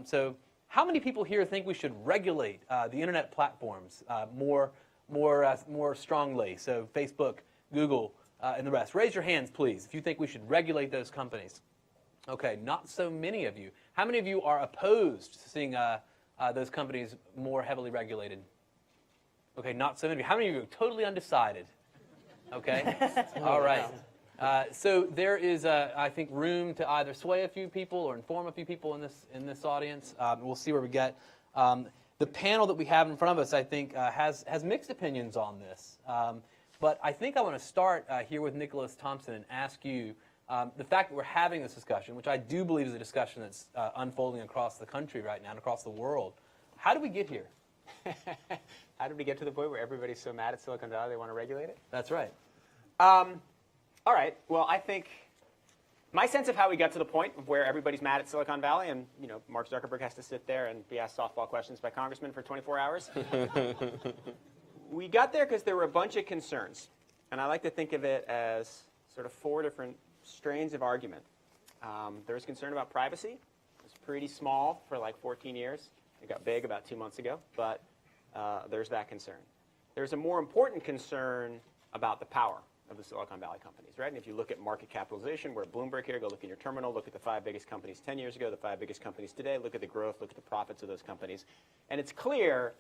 So how many people here think we should regulate the internet platforms more strongly? So Facebook, Google, and the rest. Raise your hands, please, if you think we should regulate those companies. Okay, not so many of you. How many of you are opposed to seeing those companies more heavily regulated? Okay, not so many. How many of you are totally undecided? Okay, all right. So there is, I think, room to either sway a few people or inform a few people in this audience. We'll see where we get. The panel that we have in front of us, I think, has mixed opinions on this. But I think I want to start here with Nicholas Thompson and ask you, the fact that we're having this discussion, which I do believe is a discussion that's unfolding across the country right now and across the world, how did we get here? How did we get to the point where everybody's so mad at Silicon Valley they want to regulate it? That's right. All right. Well, I think my sense of how we got to the point of where everybody's mad at Silicon Valley and Mark Zuckerberg has to sit there and be asked softball questions by congressmen for 24 hours. We got there because there were a bunch of concerns. And I like to think of it as sort of 4 different strains of argument. There was concern about privacy. It was pretty small for like 14 years. It got big about 2 months ago, but there's that concern. There's a more important concern about the power of the Silicon Valley companies, right? And if you look at market capitalization, we're at Bloomberg here, go look in your terminal, look at the 5 biggest companies 10 years ago, the 5 biggest companies today, look at the growth, look at the profits of those companies. And it's clear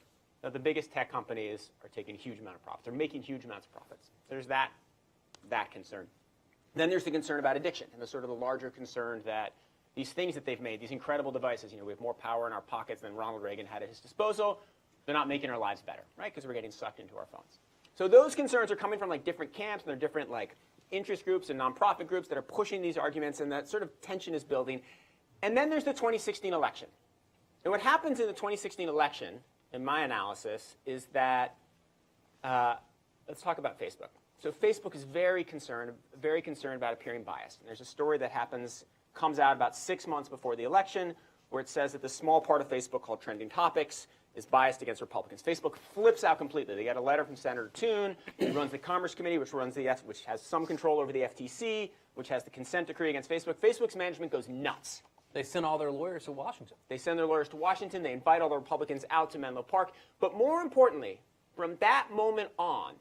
that the biggest tech companies are taking a huge amount of profits. They're making huge amounts of profits. There's that concern. Then there's the concern about addiction, and the sort of the larger concern that these things that they've made, these incredible devices, we have more power in our pockets than Ronald Reagan had at his disposal. They're not making our lives better, right? Because we're getting sucked into our phones. So those concerns are coming from like different camps, and there are different like interest groups and nonprofit groups that are pushing these arguments, and that sort of tension is building. And then there's the 2016 election. And what happens in the 2016 election, in my analysis, is that let's talk about Facebook. So Facebook is very concerned about appearing biased. And there's a story that comes out about 6 months before the election, where it says that the small part of Facebook called Trending Topics is biased against Republicans. Facebook flips out completely. They get a letter from Senator Toon, who runs the Commerce Committee, which has some control over the FTC, which has the consent decree against Facebook. Facebook's management goes nuts. They send all their lawyers to Washington. They send their lawyers to Washington. They invite all the Republicans out to Menlo Park. But more importantly, from that moment on,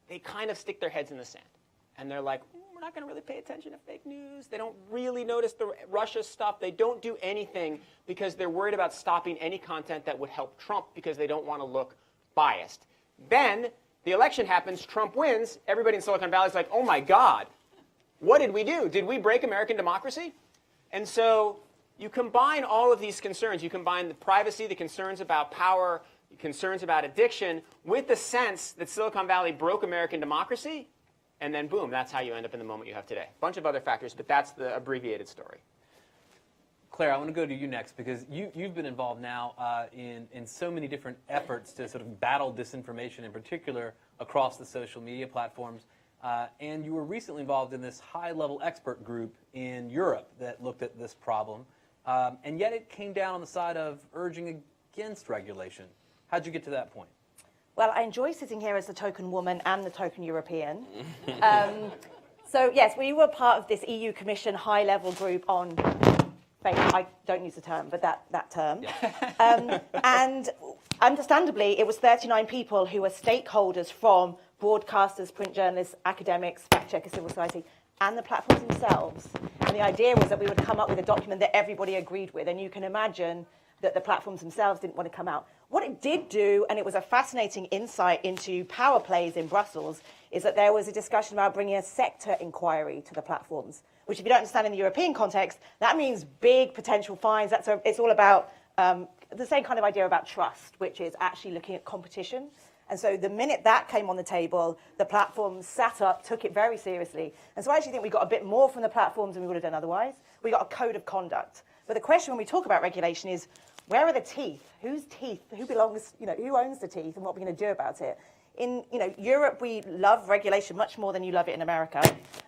they kind of stick their heads in the sand. And they're like, we're not going to really pay attention to fake news. They don't really notice the Russia stuff. They don't do anything because they're worried about stopping any content that would help Trump because they don't want to look biased. Then the election happens. Trump wins. Everybody in Silicon Valley is like, oh, my God, what did we do? Did we break American democracy? And so you combine all of these concerns. You combine the privacy, the concerns about power, the concerns about addiction, with the sense that Silicon Valley broke American democracy. And then, boom, that's how you end up in the moment you have today. A bunch of other factors, but that's the abbreviated story. Claire, I want to go to you next because you've been involved now in so many different efforts to sort of battle disinformation, in particular across the social media platforms. And you were recently involved in this high-level expert group in Europe that looked at this problem. And yet it came down on the side of urging against regulation. How'd you get to that point? Well, I enjoy sitting here as the token woman and the token European. So, yes, we were part of this EU Commission high-level group on I don't use the term, but that term. Yeah. And understandably, it was 39 people who were stakeholders from broadcasters, print journalists, academics, fact-checkers, civil society, and the platforms themselves. And the idea was that we would come up with a document that everybody agreed with. And you can imagine that the platforms themselves didn't want to come out. What it did do, and it was a fascinating insight into power plays in Brussels, is that there was a discussion about bringing a sector inquiry to the platforms, which if you don't understand in the European context, that means big potential fines. It's all about the same kind of idea about trust, which is actually looking at competition. And so the minute that came on the table, the platforms sat up, took it very seriously. And so I actually think we got a bit more from the platforms than we would have done otherwise. We got a code of conduct. But the question when we talk about regulation is, where are the teeth? Whose teeth? Who belongs, who owns the teeth, and what are we going to do about it? In Europe, we love regulation much more than you love it in America.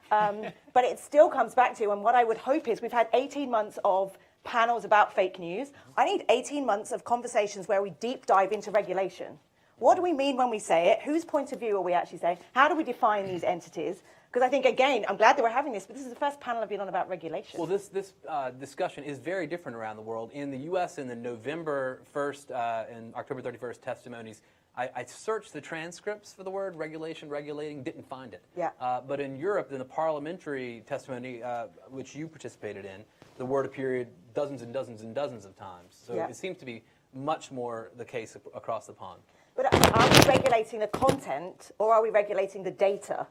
But it still comes back to, and what I would hope is, we've had 18 months of panels about fake news. I need 18 months of conversations where we deep dive into regulation. What do we mean when we say it? Whose point of view are we actually saying? How do we define these entities? Because I think, again, I'm glad that we're having this, but this is the first panel I've been on about regulation. Well, this discussion is very different around the world. In the U.S., in the November 1st and October 31st testimonies, I searched the transcripts for the word regulation, regulating, didn't find it. Yeah. But in Europe, in the parliamentary testimony, which you participated in, the word appeared dozens and dozens and dozens of times. So Yeah. it seems to be much more the case across the pond. But are we regulating the content or are we regulating the data?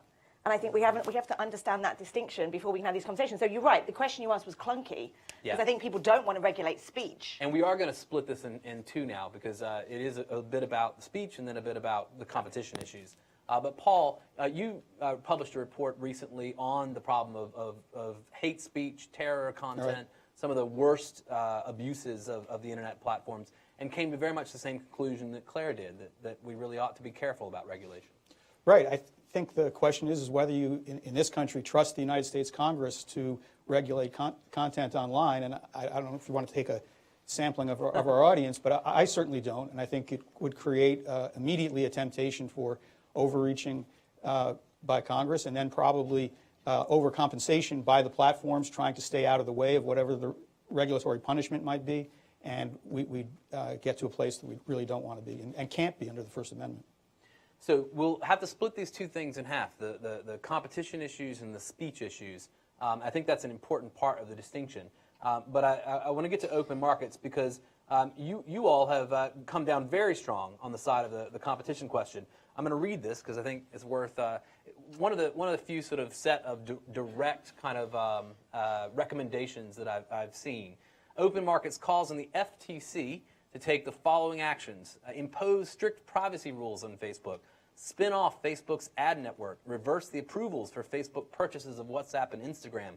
And I think we have to understand that distinction before we can have these conversations. So you're right, the question you asked was clunky, because I think people don't want to regulate speech. And we are going to split this in two now, because it is a bit about the speech and then a bit about the competition issues. But Paul, you published a report recently on the problem of hate speech, terror content, some of the worst abuses of the internet platforms, and came to very much the same conclusion that Claire did, that we really ought to be careful about regulation. Right. I think the question is whether you, in this country, trust the United States Congress to regulate content online. And I don't know if you want to take a sampling of our audience, but I certainly don't. And I think it would create immediately a temptation for overreaching by Congress, and then probably overcompensation by the platforms trying to stay out of the way of whatever the regulatory punishment might be. And we get to a place that we really don't want to be and can't be under the First Amendment. So we'll have to split these two things in half, the competition issues and the speech issues. I think that's an important part of the distinction. But I want to get to open markets, because you all have come down very strong on the side of the competition question. I'm going to read this because I think it's worth one of the few sort of set of direct kind of recommendations that I've seen. Open Markets calls on the FTC to take the following actions: impose strict privacy rules on Facebook, spin off Facebook's ad network, reverse the approvals for Facebook purchases of WhatsApp and Instagram,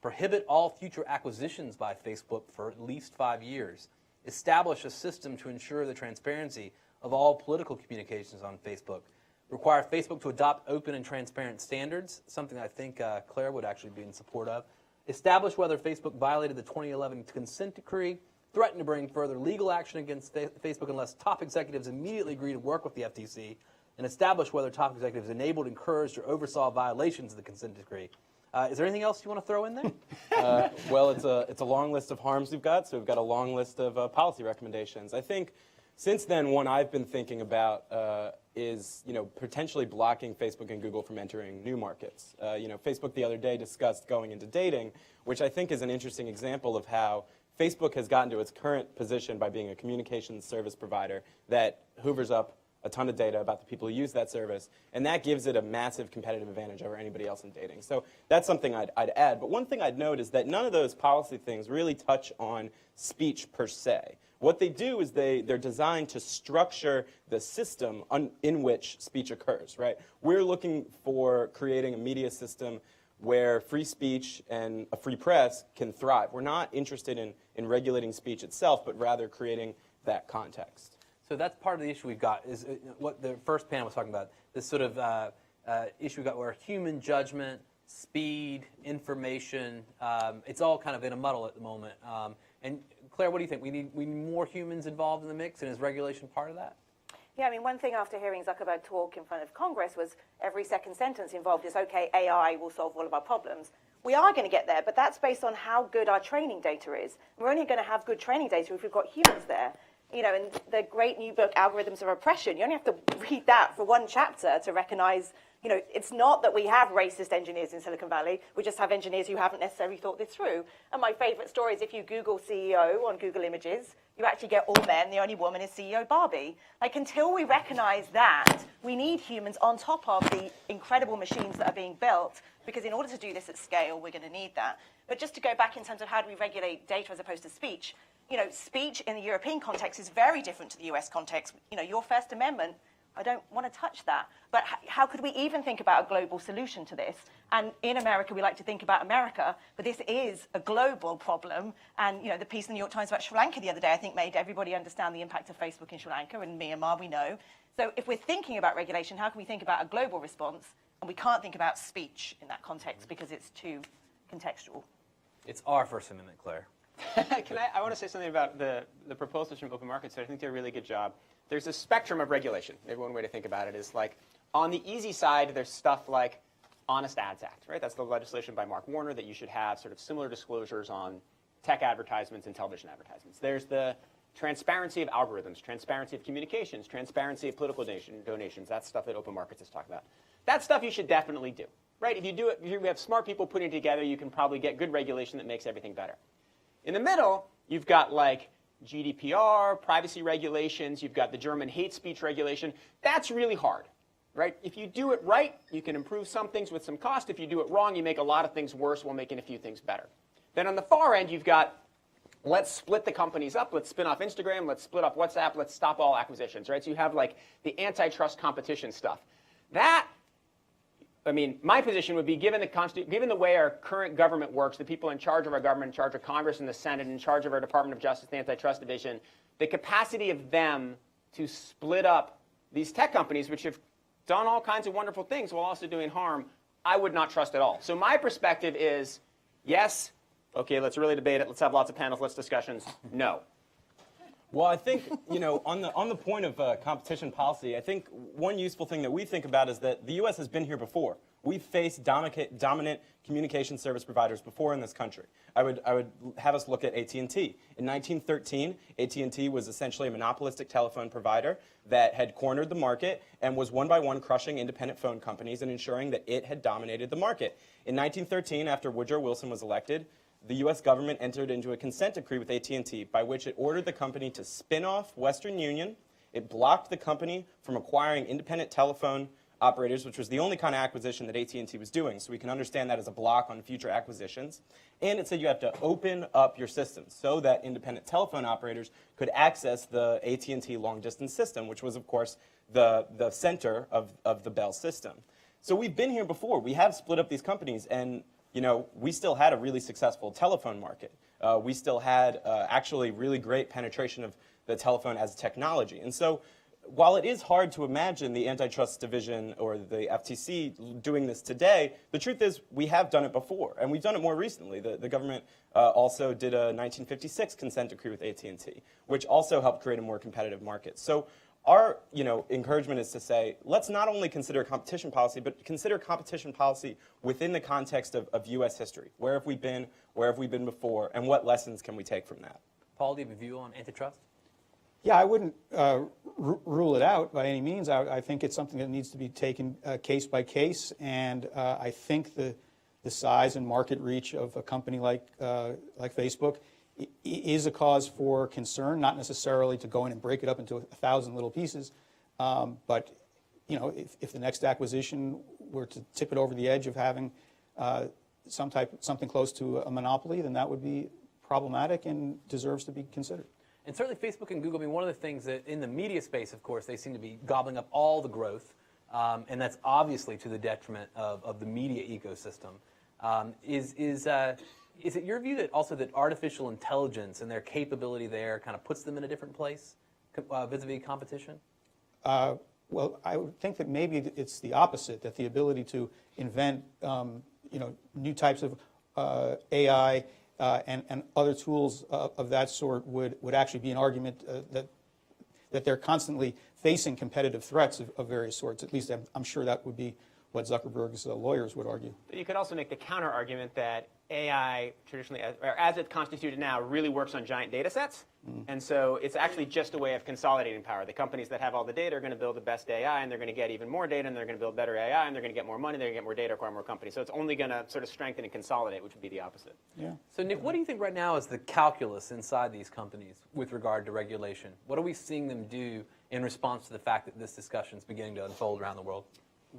prohibit all future acquisitions by Facebook for at least 5 years, establish a system to ensure the transparency of all political communications on Facebook, require Facebook to adopt open and transparent standards, something I think Claire would actually be in support of, establish whether Facebook violated the 2011 consent decree, threaten to bring further legal action against Facebook unless top executives immediately agree to work with the FTC, and establish whether top executives enabled, encouraged, or oversaw violations of the consent decree. Is there anything else you want to throw in there? Well, it's a long list of harms we've got, so we've got a long list of policy recommendations. I think since then, one I've been thinking about is potentially blocking Facebook and Google from entering new markets. Facebook the other day discussed going into dating, which I think is an interesting example of how Facebook has gotten to its current position by being a communications service provider that hoovers up a ton of data about the people who use that service, and that gives it a massive competitive advantage over anybody else in dating. So that's something I'd add. But one thing I'd note is that none of those policy things really touch on speech per se. What they do is they're designed to structure the system in which speech occurs, right? We're looking for creating a media system where free speech and a free press can thrive. We're not interested in regulating speech itself, but rather creating that context. So that's part of the issue we've got, is what the first panel was talking about, this sort of issue we've got where human judgment, speed, information, it's all kind of in a muddle at the moment. And Claire, what do you think? We need more humans involved in the mix, and is regulation part of that? Yeah, I mean, one thing after hearing Zuckerberg talk in front of Congress was every second sentence involved is, okay, AI will solve all of our problems. We are going to get there, but that's based on how good our training data is. We're only going to have good training data if we've got humans there. And the great new book, Algorithms of Oppression, you only have to read that for one chapter to recognize, it's not that we have racist engineers in Silicon Valley. We just have engineers who haven't necessarily thought this through. And my favorite story is if you Google CEO on Google Images, you actually get all men. The only woman is CEO Barbie. Like, until we recognize that, we need humans on top of the incredible machines that are being built, because in order to do this at scale, we're going to need that. But just to go back in terms of how do we regulate data as opposed to speech, speech in the European context is very different to the US context. Your First Amendment, I don't want to touch that. But how could we even think about a global solution to this? And in America, we like to think about America, but this is a global problem. And, the piece in the New York Times about Sri Lanka the other day, I think, made everybody understand the impact of Facebook in Sri Lanka, and Myanmar, we know. So if we're thinking about regulation, how can we think about a global response? And we can't think about speech in that context because it's too contextual. It's our First Amendment, Claire. I want to say something about the proposals from Open Markets. I think they're a really good job. There's a spectrum of regulation. Maybe one way to think about it is like, on the easy side, there's stuff like Honest Ads Act, right? That's the legislation by Mark Warner that you should have sort of similar disclosures on tech advertisements and television advertisements. There's the transparency of algorithms, transparency of communications, transparency of political donations. That's stuff that open markets has talked about. That stuff you should definitely do, right? If you do it, if you have smart people putting it together, you can probably get good regulation that makes everything better. In the middle, you've got like GDPR, privacy regulations, you've got the German hate speech regulation. That's really hard, right? If you do it right, you can improve some things with some cost. If you do it wrong, you make a lot of things worse while making a few things better. Then on the far end, you've got let's split the companies up. Let's spin off Instagram. Let's split up WhatsApp. Let's stop all acquisitions, right? So you have like the antitrust competition stuff. That, I mean, my position would be given the way our current government works, the people in charge of our government, in charge of Congress and the Senate, in charge of our Department of Justice, the Antitrust Division, the capacity of them to split up these tech companies, which have done all kinds of wonderful things while also doing harm, I would not trust at all. So my perspective is, yes, okay, let's really debate it. Let's have lots of panels, lots of discussions. No. Well, I think, on the point of competition policy, I think one useful thing that we think about is that the U.S. has been here before. We've faced dominant communication service providers before in this country. I would have us look at AT&T. In 1913, AT&T was essentially a monopolistic telephone provider that had cornered the market and was one by one crushing independent phone companies and ensuring that it had dominated the market. In 1913, after Woodrow Wilson was elected, the U.S. government entered into a consent decree with AT&T by which it ordered the company to spin off Western Union. It blocked the company from acquiring independent telephone operators, which was the only kind of acquisition that AT&T was doing. So we can understand that as a block on future acquisitions. And it said you have to open up your system so that independent telephone operators could access the AT&T long-distance system, which was, of course, the center of the Bell system. So we've been here before. We have split up these companies, and we still had a really successful telephone market. We still had actually really great penetration of the telephone as a technology. And so while it is hard to imagine the Antitrust Division or the FTC doing this today, the truth is we have done it before, and we've done it more recently. The government also did a 1956 consent decree with AT&T, which also helped create a more competitive market. So our encouragement is to say, let's not only consider competition policy, but consider competition policy within the context of U.S. history. Where have we been? Where have we been before? And what lessons can we take from that? Paul, do you have a view on antitrust? Yeah, I wouldn't rule it out by any means. I think it's something that needs to be taken case by case, and I think the size and market reach of a company like Facebook is a cause for concern, not necessarily to go in and break it up into 1,000 little pieces, but if the next acquisition were to tip it over the edge of having something close to a monopoly, then that would be problematic and deserves to be considered. And certainly Facebook and Google, I mean, one of the things that in the media space, of course, they seem to be gobbling up all the growth, and that's obviously to the detriment of the media ecosystem. Is it your view that also that artificial intelligence and their capability there kind of puts them in a different place vis-a-vis competition? Well, I would think that maybe it's the opposite, that the ability to invent new types of AI and other tools of that sort would actually be an argument that they're constantly facing competitive threats of various sorts. At least I'm sure that would be what Zuckerberg's lawyers would argue. But you could also make the counter argument that AI traditionally, or as it's constituted now, really works on giant data sets. And so it's actually just a way of consolidating power. The companies that have all the data are going to build the best AI, and they're going to get even more data, and they're going to build better AI, and they're going to get more money, they're going to get more data, acquire more companies. So it's only going to sort of strengthen and consolidate, which would be the opposite. Yeah. So Nick, what do you think right now is the calculus inside these companies with regard to regulation? What are we seeing them do in response to the fact that this discussion is beginning to unfold around the world?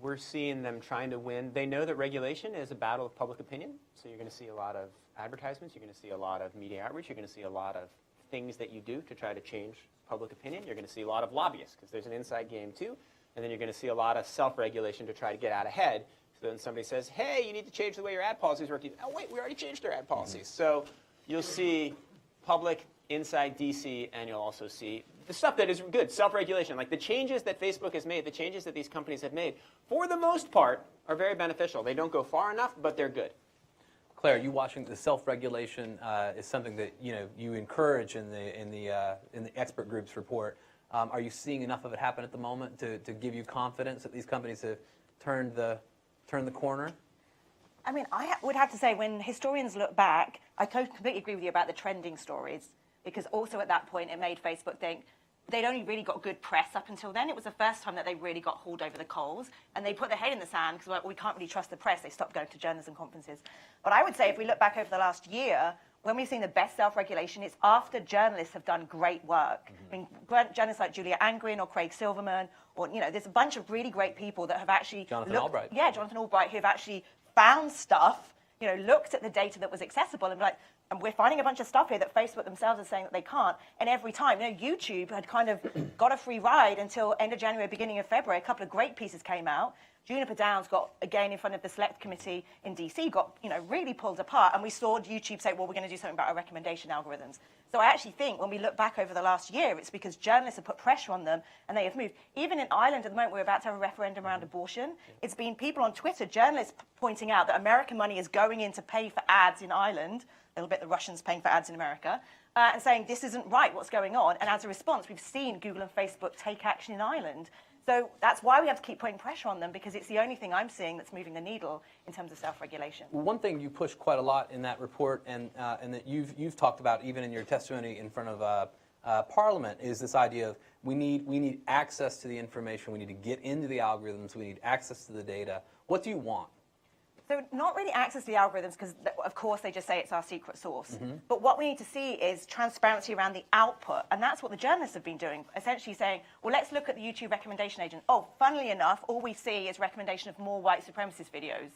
We're seeing them trying to win. They know that regulation is a battle of public opinion. So you're going to see a lot of advertisements. You're going to see a lot of media outreach. You're going to see a lot of things that you do to try to change public opinion. You're going to see a lot of lobbyists because there's an inside game too. And then you're going to see a lot of self-regulation to try to get out ahead. So then somebody says, hey, you need to change the way your ad policies work. Oh, wait, we already changed our ad policies. So you'll see public inside DC, and you'll also see the stuff that is good, self-regulation. Like the changes that Facebook has made, the changes that these companies have made, for the most part, are very beneficial. They don't go far enough, but they're good. Claire, you watching the self-regulation is something that you encourage in the expert group's report. Are you seeing enough of it happen at the moment to give you confidence that these companies have turned the turn the corner? I mean, would have to say, when historians look back, I completely agree with you about the trending stories, because also at that point it made Facebook think they'd only really got good press up until then. It was the first time that they really got hauled over the coals, and they put their head in the sand because like, we can't really trust the press. They stopped going to journalism conferences. But I would say if we look back over the last year, when we've seen the best self-regulation, it's after journalists have done great work. I mean, journalists like Julia Angrin or Craig Silverman, or, you know, there's a bunch of really great people that have actually Jonathan Albright. Yeah, Jonathan Albright, who have actually found stuff, you know, looked at the data that was accessible and like, and we're finding a bunch of stuff here that Facebook themselves are saying that they can't. And every time, you know, YouTube had kind of got a free ride until end of January, beginning of February. A couple of great pieces came out. Juniper Downs got, again, in front of the select committee in DC, got, you know, really pulled apart. And we saw YouTube say, well, we're going to do something about our recommendation algorithms. So I actually think when we look back over the last year, it's because journalists have put pressure on them and they have moved. Even in Ireland, at the moment, we're about to have a referendum around abortion. It's been people on Twitter, journalists pointing out that American money is going in to pay for ads in Ireland, a little bit the Russians paying for ads in America, and saying this isn't right, what's going on? And as a response, we've seen Google and Facebook take action in Ireland. So that's why we have to keep putting pressure on them, because it's the only thing I'm seeing that's moving the needle in terms of self-regulation. One thing you pushed quite a lot in that report, and that you've talked about even in your testimony in front of Parliament, is this idea of we need access to the information, we need to get into the algorithms, we need access to the data. What do you want? So not really access to the algorithms, because of course they just say it's our secret source. But what we need to see is transparency around the output. And that's what the journalists have been doing, essentially saying, well, let's look at the YouTube recommendation agent. Oh, funnily enough, all we see is recommendation of more white supremacist videos.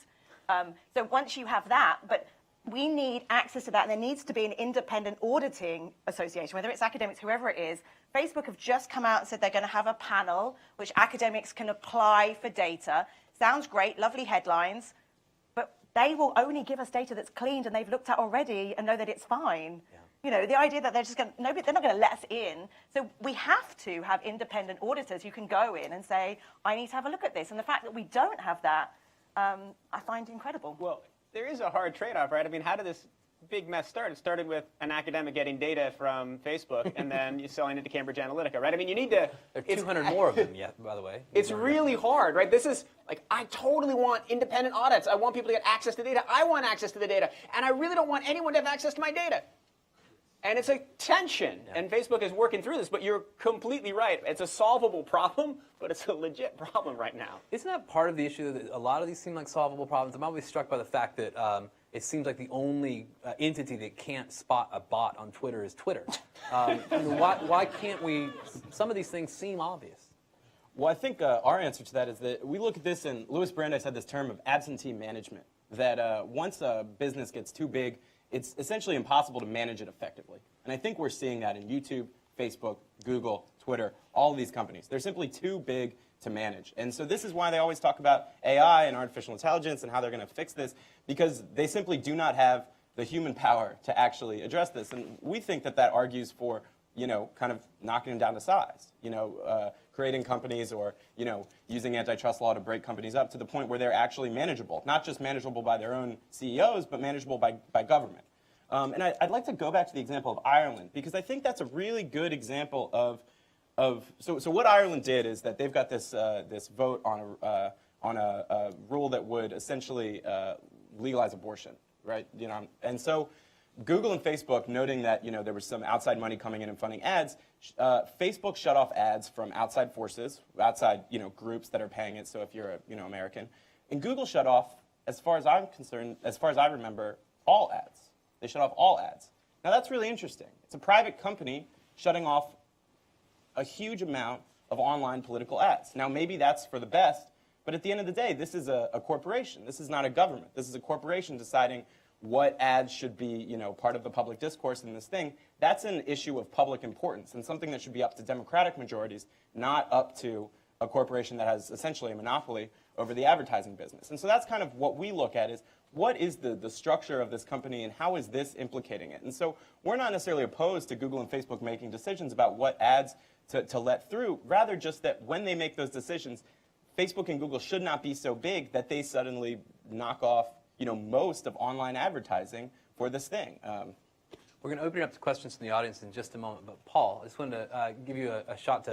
So once you have that, but we need access to that, and there needs to be an independent auditing association, whether it's academics, whoever it is. Facebook have just come out and said they're going to have a panel which academics can apply for data. Sounds great, lovely headlines. They will only give us data that's cleaned and they've looked at already and know that it's fine. Yeah. You know, the idea that they're just going to, they're not going to let us in. So we have to have independent auditors who can go in and say, I need to have a look at this. And the fact that we don't have that, I find incredible. Well, there is a hard trade-off, right? I mean, how did this big mess start? It started with an academic getting data from Facebook and then you selling it to Cambridge Analytica, right? I mean, you need to... There are 200 more of them yet, by the way. It's really hard, right? This is, like, I totally want independent audits. I want people to get access to data. I want access to the data. And I really don't want anyone to have access to my data. And it's a tension. Yeah. And Facebook is working through this, but you're completely right. It's a solvable problem, but it's a legit problem right now. Isn't that part of the issue that a lot of these seem like solvable problems? I'm always struck by the fact that it seems like the only entity that can't spot a bot on Twitter is Twitter. Why can't we? Some of these things seem obvious. Well, I think our answer to that is that we look at this, and Louis Brandeis had this term of absentee management, that once a business gets too big, it's essentially impossible to manage it effectively. And I think we're seeing that in YouTube, Facebook, Google, Twitter, all of these companies. They're simply too big to manage. And so this is why they always talk about AI and artificial intelligence and how they're going to fix this, because they simply do not have the human power to actually address this. And we think that that argues for, you know, kind of knocking them down to size, you know, creating companies or, you know, using antitrust law to break companies up to the point where they're actually manageable, not just manageable by their own CEOs, but manageable by government. And I'd like to go back to the example of Ireland, because I think that's a really good example so what Ireland did is that they've got this this vote on a rule that would essentially legalize abortion, right? You know, and so Google and Facebook, noting that, you know, there was some outside money coming in and funding ads, Facebook shut off ads from outside forces, outside, you know, groups that are paying it. So if you're a, you know, American, and Google shut off, as far as I'm concerned, as far as I remember, all ads. They shut off all ads. Now that's really interesting. It's a private company shutting off a huge amount of online political ads. Now maybe that's for the best, but at the end of the day, this is a corporation. This is not a government. This is a corporation deciding what ads should be, you know, part of the public discourse in this thing. That's an issue of public importance and something that should be up to democratic majorities, not up to a corporation that has essentially a monopoly over the advertising business. And so that's kind of what we look at is, what is the structure of this company and how is this implicating it? And so we're not necessarily opposed to Google and Facebook making decisions about what ads to let through, rather just that when they make those decisions, Facebook and Google should not be so big that they suddenly knock off, you know, most of online advertising for this thing. We're going to open it up to questions from the audience in just a moment, but Paul, I just wanted to give you a shot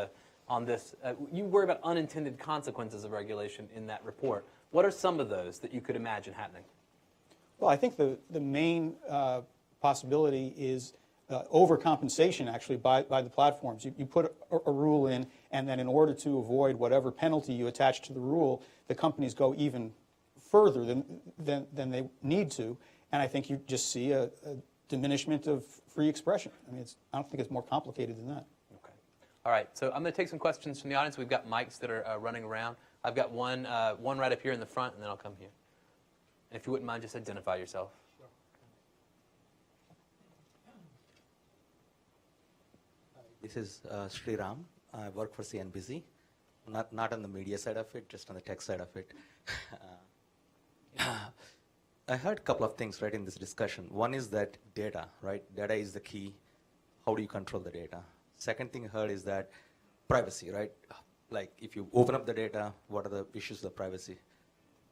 on this. You worry about unintended consequences of regulation in that report. What are some of those that you could imagine happening? Well, I think the main possibility is overcompensation, actually, by the platforms. You put a rule in, and then in order to avoid whatever penalty you attach to the rule, the companies go even further than they need to, and I think you just see a diminishment of free expression. I mean, I don't think it's more complicated than that. Okay. All right, so I'm going to take some questions from the audience. We've got mics that are running around. I've got one right up here in the front, and then I'll come here. And if you wouldn't mind, just identify yourself. Sure. This is Sriram. I work for CNBC. Not on the media side of it, just on the tech side of it. I heard a couple of things right in this discussion. One is that data, right? Data is the key. How do you control the data? Second thing I heard is that privacy, right? Like if you open up the data, what are the issues with privacy?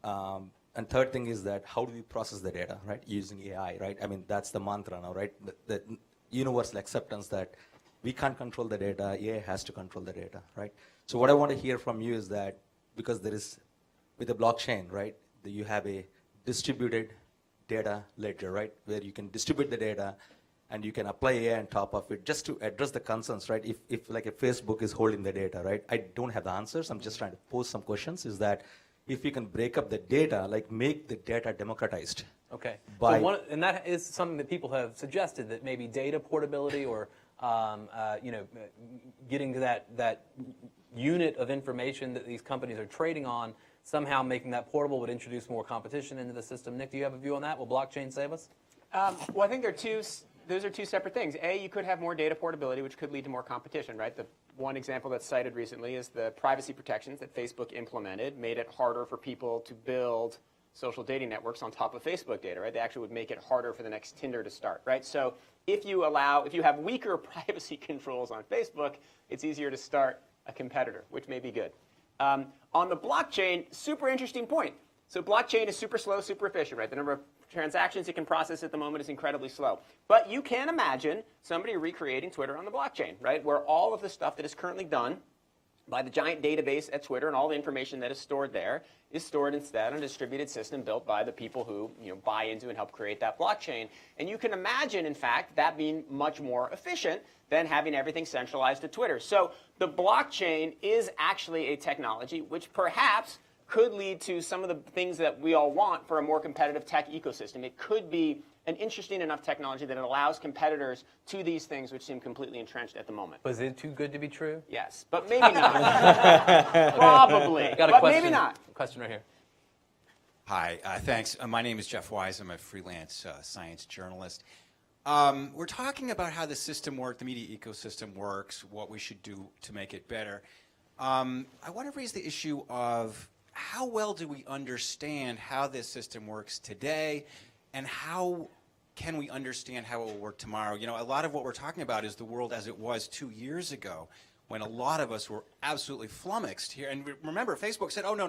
And third thing is that how do we process the data, right? Using AI, right? I mean, that's the mantra now, right? The universal acceptance that we can't control the data, AI has to control the data, right? So what I want to hear from you is that because there is, with the blockchain, right, that you have a distributed data ledger, right, where you can distribute the data and you can apply AI on top of it just to address the concerns, right? If like a Facebook is holding the data, right? I don't have the answers. I'm just trying to pose some questions. Is that if you can break up the data, like make the data democratized. Okay. By, So and that is something that people have suggested, that maybe data portability or getting to that unit of information that these companies are trading on, somehow making that portable would introduce more competition into the system. Nick, do you have a view on that? Will blockchain save us? Well, I think those are two separate things. A, you could have more data portability, which could lead to more competition, right? The one example that's cited recently is the privacy protections that Facebook implemented made it harder for people to build social dating networks on top of Facebook data, right? They actually would make it harder for the next Tinder to start, right? So if you have weaker privacy controls on Facebook, it's easier to start a competitor, which may be good. On the blockchain, super interesting point. So blockchain is super slow, super efficient, right? The number of transactions it can process at the moment is incredibly slow. But you can imagine somebody recreating Twitter on the blockchain, right? Where all of the stuff that is currently done by the giant database at Twitter and all the information that is stored there is stored instead on a distributed system built by the people who buy into and help create that blockchain. And you can imagine, in fact, that being much more efficient than having everything centralized at Twitter. So the blockchain is actually a technology which perhaps could lead to some of the things that we all want for a more competitive tech ecosystem. It could be an interesting enough technology that it allows competitors to these things which seem completely entrenched at the moment. Was it too good to be true? Yes, but maybe not. Probably, Got a but question, maybe not. Question right here. Hi, thanks. My name is Jeff Wise. I'm a freelance science journalist. We're talking about how the system works, the media ecosystem works, what we should do to make it better. I want to raise the issue of how well do we understand how this system works today, and how can we understand how it will work tomorrow? A lot of what we're talking about is the world as it was 2 years ago, when a lot of us were absolutely flummoxed here. And remember, Facebook said, "Oh no,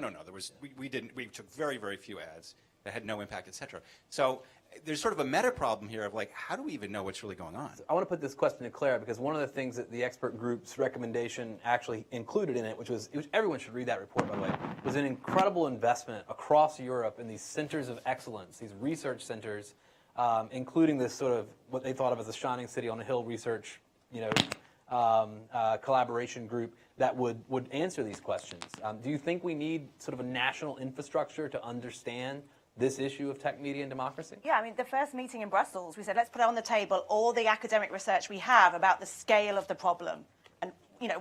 we took very, very few ads that had no impact, etc." So there's sort of a meta problem here of like, how do we even know what's really going on? I want to put this question to Clara, because one of the things that the expert group's recommendation actually included in it, which everyone should read that report, by the way, was an incredible investment across Europe in these centers of excellence, these research centers, including this sort of what they thought of as a shining city on a hill research, collaboration group that would answer these questions. Do you think we need sort of a national infrastructure to understand this issue of tech, media, and democracy? Yeah, I mean, the first meeting in Brussels, we said, let's put on the table all the academic research we have about the scale of the problem. And,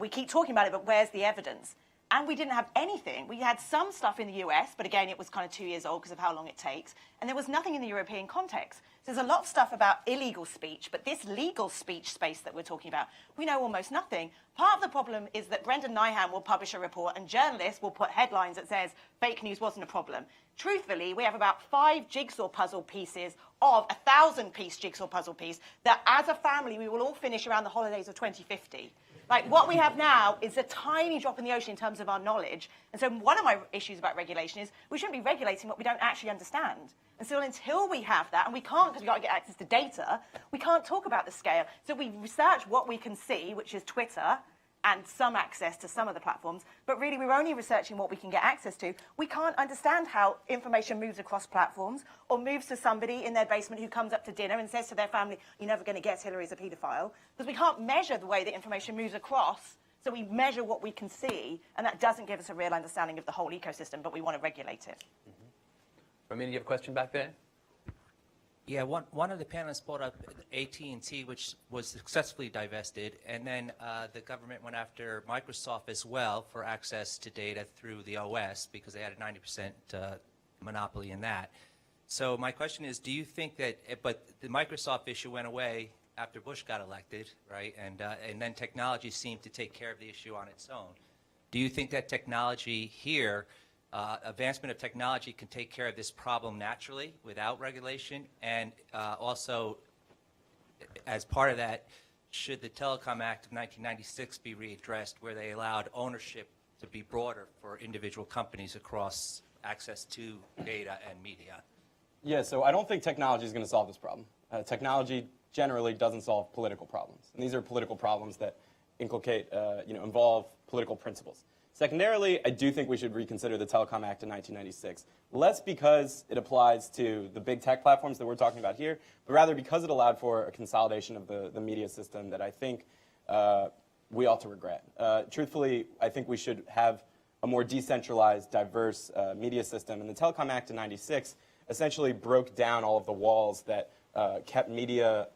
we keep talking about it, but where's the evidence? And we didn't have anything. We had some stuff in the US, but again, it was kind of 2 years old because of how long it takes. And there was nothing in the European context. So there's a lot of stuff about illegal speech, but this legal speech space that we're talking about, we know almost nothing. Part of the problem is that Brendan Nyhan will publish a report and journalists will put headlines that says fake news wasn't a problem. Truthfully, we have about 5 jigsaw puzzle pieces of a 1,000-piece jigsaw puzzle piece that as a family we will all finish around the holidays of 2050. Like, what we have now is a tiny drop in the ocean in terms of our knowledge. And so one of my issues about regulation is we shouldn't be regulating what we don't actually understand. And so until we have that, and we can't because we've got to get access to data, we can't talk about the scale. So we research what we can see, which is Twitter, and some access to some of the platforms, but really we're only researching what we can get access to. We can't understand how information moves across platforms or moves to somebody in their basement who comes up to dinner and says to their family, you're never going to guess Hillary's a paedophile, because we can't measure the way that information moves across, so we measure what we can see, and that doesn't give us a real understanding of the whole ecosystem, but we want to regulate it. Romina, you have a question back there? Yeah, one of the panelists brought up AT&T, which was successfully divested, and then the government went after Microsoft as well for access to data through the OS because they had a 90% monopoly in that. So my question is, do you think that, but the Microsoft issue went away after Bush got elected, right? And then technology seemed to take care of the issue on its own. Do you think that technology here, advancement of technology can take care of this problem naturally without regulation? And also, as part of that, should the Telecom Act of 1996 be readdressed where they allowed ownership to be broader for individual companies across access to data and media? Yeah, so I don't think technology is going to solve this problem. Technology generally doesn't solve political problems. And these are political problems that involve political principles. Secondarily, I do think we should reconsider the Telecom Act of 1996, less because it applies to the big tech platforms that we're talking about here, but rather because it allowed for a consolidation of the media system that I think we ought to regret. Truthfully, I think we should have a more decentralized, diverse media system. And the Telecom Act of 96 essentially broke down all of the walls that kept media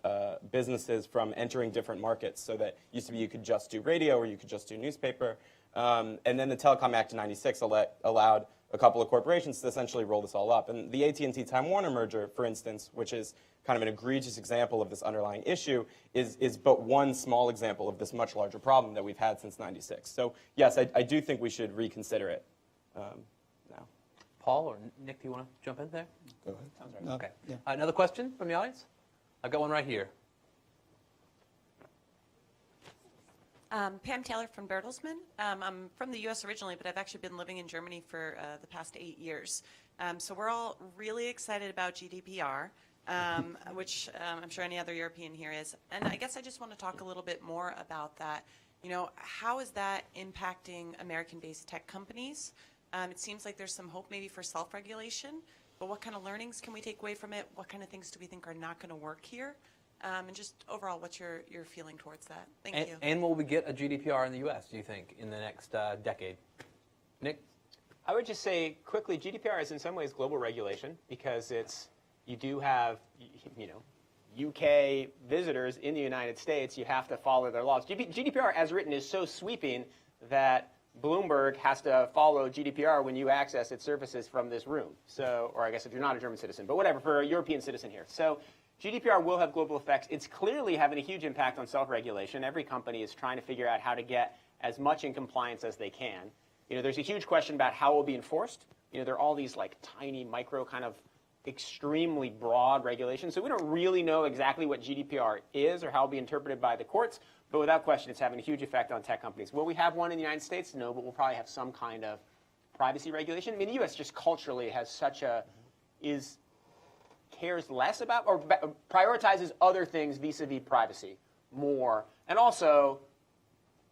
businesses from entering different markets, so that used to be you could just do radio or you could just do newspaper. And then the Telecom Act of 96 allowed a couple of corporations to essentially roll this all up. And the AT&T Time Warner merger, for instance, which is kind of an egregious example of this underlying issue, is but one small example of this much larger problem that we've had since 96. So yes, I do think we should reconsider it now. Paul or Nick, do you want to jump in there? Go ahead. Sounds right. No, Okay. yeah. Another question from the audience? I've got one right here. Pam Taylor from Bertelsmann. I'm from the U.S. originally, but I've actually been living in Germany for the past 8 years. So we're all really excited about GDPR, which I'm sure any other European here is. And I guess I just want to talk a little bit more about that. You know, how is that impacting American-based tech companies? It seems like there's some hope maybe for self-regulation, but what kind of learnings can we take away from it? What kind of things do we think are not going to work here? And just overall, what's your feeling towards that? Thank you. And will we get a GDPR in the U.S., do you think, in the next decade? Nick? I would just say quickly, GDPR is in some ways global regulation because you do have, UK visitors in the United States. You have to follow their laws. GDPR, as written, is so sweeping that Bloomberg has to follow GDPR when you access its services from this room. So, or I guess if you're not a German citizen, but whatever, for a European citizen here. So GDPR will have global effects. It's clearly having a huge impact on self-regulation. Every company is trying to figure out how to get as much in compliance as they can. There's a huge question about how it will be enforced. There are all these like tiny, micro, kind of extremely broad regulations. So we don't really know exactly what GDPR is or how it will be interpreted by the courts. But without question, it's having a huge effect on tech companies. Will we have one in the United States? No, but we'll probably have some kind of privacy regulation. I mean, the U.S. just culturally has such a, cares less about or prioritizes other things vis-a-vis privacy more. And also,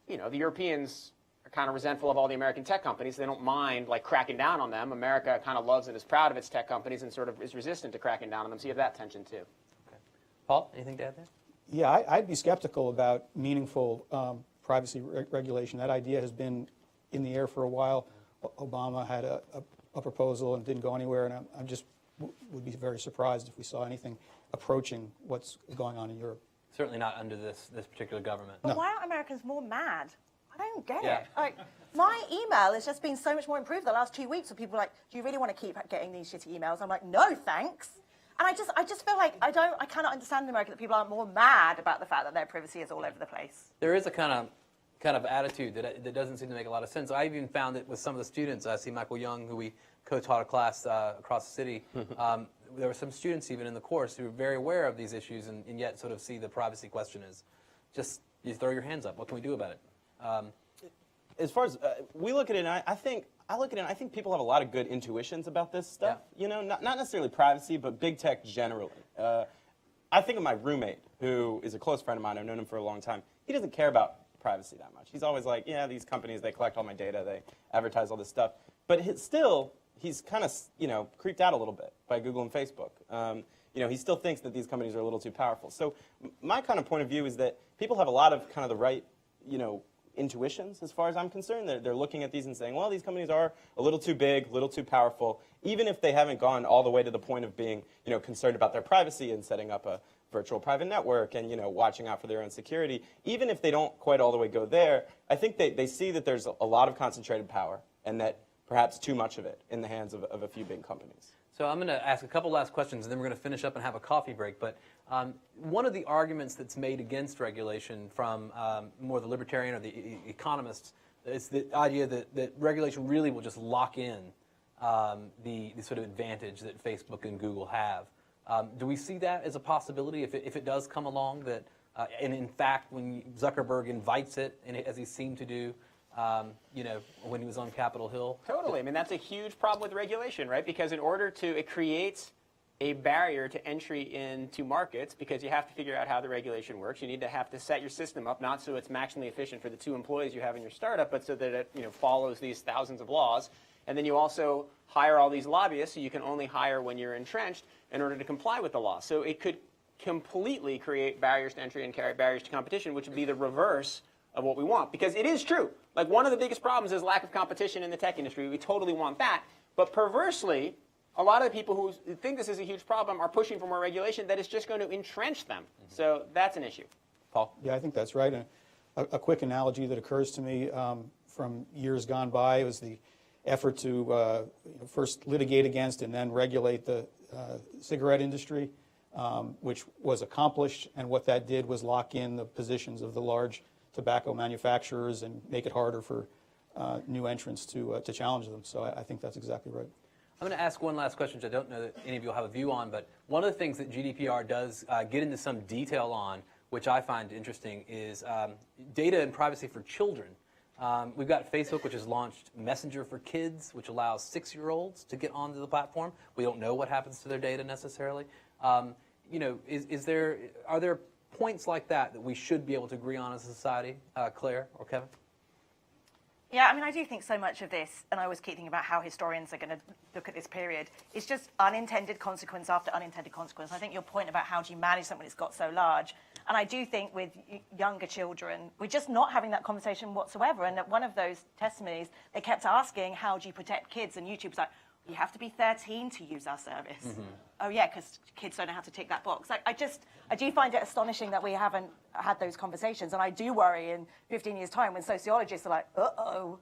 the Europeans are kind of resentful of all the American tech companies. They don't mind like cracking down on them. America kind of loves and is proud of its tech companies and sort of is resistant to cracking down on them. So you have that tension too. Okay. Paul, anything to add there? Yeah, I'd be skeptical about meaningful privacy regulation. That idea has been in the air for a while. Obama had a proposal and it didn't go anywhere, and I just would be very surprised if we saw anything approaching what's going on in Europe. Certainly not under this particular government. But why aren't Americans more mad? I don't get Yeah. it. Like, my email has just been so much more improved the last 2 weeks. So people are like, do you really want to keep getting these shitty emails? I'm like, no, thanks. And I just feel like I cannot understand in America that people aren't more mad about the fact that their privacy is all over the place. There is a kind of attitude that doesn't seem to make a lot of sense. I even found it with some of the students. I see Michael Young, who we co-taught a class across the city. There were some students even in the course who were very aware of these issues and yet sort of see the privacy question as just, you throw your hands up. What can we do about it? As far as we look at it, I think people have a lot of good intuitions about this stuff. Yeah. Not necessarily privacy, but big tech generally. I think of my roommate, who is a close friend of mine. I've known him for a long time. He doesn't care about privacy that much. He's always like, yeah, these companies, they collect all my data, they advertise all this stuff. But he's kind of, creeped out a little bit by Google and Facebook. He still thinks that these companies are a little too powerful. So my kind of point of view is that people have a lot of kind of the right, intuitions as far as I'm concerned. They're looking at these and saying, well, these companies are a little too big, a little too powerful, even if they haven't gone all the way to the point of being, concerned about their privacy and setting up a virtual private network and, watching out for their own security. Even if they don't quite all the way go there, I think they see that there's a lot of concentrated power and that perhaps too much of it in the hands of a few big companies. So I'm going to ask a couple last questions, and then we're going to finish up and have a coffee break. But one of the arguments that's made against regulation from more the libertarian or the economists is the idea that regulation really will just lock in the sort of advantage that Facebook and Google have. Do we see that as a possibility if it does come along? That and in fact, when Zuckerberg invites it, and as he seemed to do, when he was on Capitol Hill. Totally. I mean, that's a huge problem with regulation, right? Because it creates a barrier to entry into markets because you have to figure out how the regulation works. You need to have to set your system up, not so it's maximally efficient for the 2 employees you have in your startup, but so that it follows these thousands of laws. And then you also hire all these lobbyists, so you can only hire when you're entrenched in order to comply with the law. So it could completely create barriers to entry and carry barriers to competition, which would be the reverse of what we want. Because it is true. Like, one of the biggest problems is lack of competition in the tech industry. We totally want that. But perversely, a lot of the people who think this is a huge problem are pushing for more regulation that is just going to entrench them. So that's an issue. Paul? Yeah, I think that's right. And a quick analogy that occurs to me from years gone by was the effort to first litigate against and then regulate the cigarette industry, which was accomplished. And what that did was lock in the positions of the large tobacco manufacturers and make it harder for new entrants to challenge them. So I think that's exactly right. I'm going to ask one last question, which I don't know that any of you will have a view on, but one of the things that GDPR does get into some detail on, which I find interesting, is data and privacy for children. We've got Facebook, which has launched Messenger for Kids, which allows 6-year-olds to get onto the platform. We don't know what happens to their data necessarily. Are there points like that we should be able to agree on as a society, Claire or Kevin? Yeah, I mean, I do think so much of this, and I always keep thinking about how historians are going to look at this period, is just unintended consequence after unintended consequence. I think your point about how do you manage something that's got so large, and I do think with younger children, we're just not having that conversation whatsoever. And at one of those testimonies, they kept asking, how do you protect kids? And YouTube's like, you have to be 13 to use our service. Mm-hmm. Oh yeah, because kids don't know how to tick that box. Like, I do find it astonishing that we haven't had those conversations, and I do worry in 15 years' time when sociologists are like, uh-oh.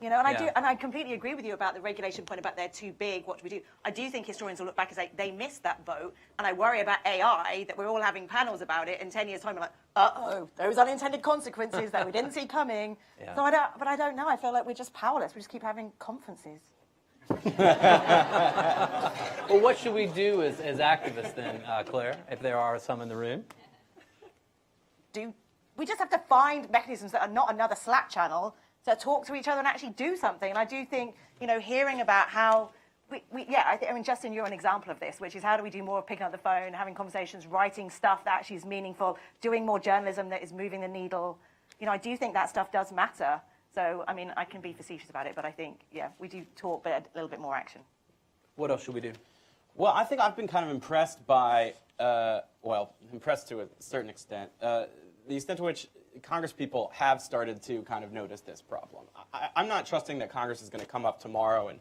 And I completely agree with you about the regulation point about they're too big, what do we do? I do think historians will look back and say, they missed that boat, and I worry about AI, that we're all having panels about it, in 10 years' time we're like, uh-oh, those unintended consequences that we didn't see coming. Yeah. So I don't know, I feel like we're just powerless, we just keep having conferences. Well, what should we do as activists then, Claire, if there are some in the room? We just have to find mechanisms that are not another Slack channel to talk to each other and actually do something. And I do think, hearing about how, Justin, you're an example of this, which is how do we do more of picking up the phone, having conversations, writing stuff that actually is meaningful, doing more journalism that is moving the needle. I do think that stuff does matter. So, I mean, I can be facetious about it, but I think, we do talk, but a little bit more action. What else should we do? Well, I think I've been kind of impressed by, impressed to a certain extent, the extent to which Congress people have started to kind of notice this problem. I'm not trusting that Congress is going to come up tomorrow and,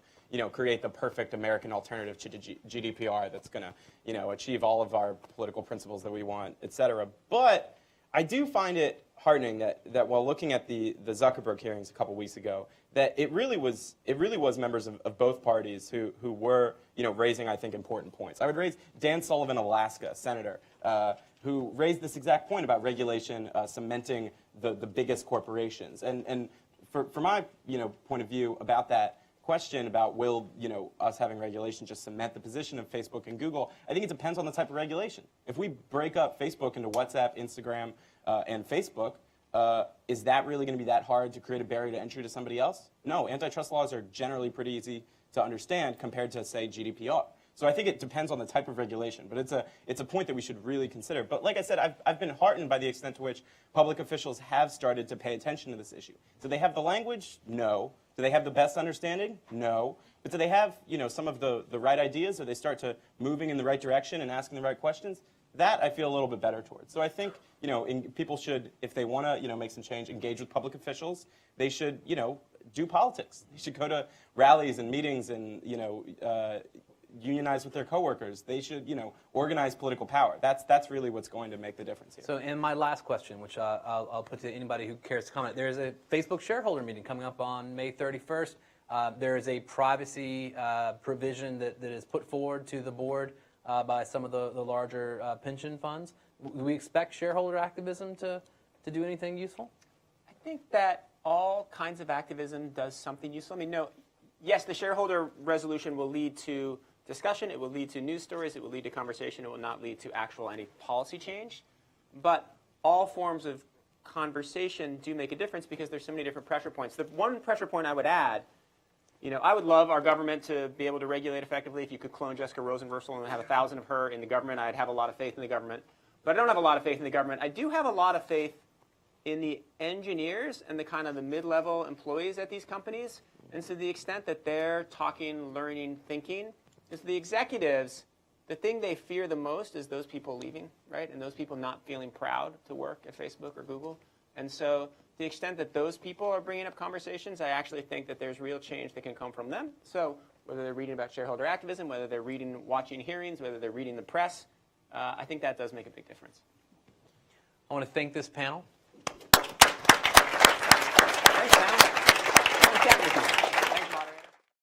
create the perfect American alternative to GDPR that's going to, achieve all of our political principles that we want, et cetera. But I do find it heartening that while looking at the Zuckerberg hearings a couple weeks ago, that it really was members of both parties who were raising, I think, important points. I would raise Dan Sullivan, Alaska, senator, who raised this exact point about regulation cementing the biggest corporations. And for my point of view about that question about will us having regulation just cement the position of Facebook and Google, I think it depends on the type of regulation. If we break up Facebook into WhatsApp, Instagram, and Facebook, is that really going to be that hard to create a barrier to entry to somebody else? No, antitrust laws are generally pretty easy to understand compared to, say, GDPR. So I think it depends on the type of regulation, but it's a point that we should really consider. But like I said, I've been heartened by the extent to which public officials have started to pay attention to this issue. Do they have the language? No. Do they have the best understanding? No. But do they have, some of the right ideas? Or they start to moving in the right direction and asking the right questions? That I feel a little bit better towards. So I think, people should, if they want to, make some change, engage with public officials. They should, do politics. They should go to rallies and meetings and, unionize with their coworkers. They should, organize political power. That's really what's going to make the difference here. So, and my last question, which I'll put to anybody who cares to comment. There's a Facebook shareholder meeting coming up on May 31st. There is a privacy provision that is put forward to the board by some of the larger pension funds. Do we expect shareholder activism to do anything useful? I think that all kinds of activism does something useful. I mean, no, yes, the shareholder resolution will lead to discussion, it will lead to news stories, it will lead to conversation, it will not lead to actual any policy change. But all forms of conversation do make a difference because there's so many different pressure points. The one pressure point I would add, I would love our government to be able to regulate effectively. If you could clone Jessica Rosenworcel and have 1,000 of her in the government, I'd have a lot of faith in the government. But I don't have a lot of faith in the government. I do have a lot of faith in the engineers and the kind of the mid-level employees at these companies. And to the extent that they're talking, learning, thinking, is the executives, the thing they fear the most is those people leaving, right? And those people not feeling proud to work at Facebook or Google. And so to the extent that those people are bringing up conversations, I actually think that there's real change that can come from them. So whether they're reading about shareholder activism, whether they're watching hearings, whether they're reading the press, I think that does make a big difference. I want to thank this panel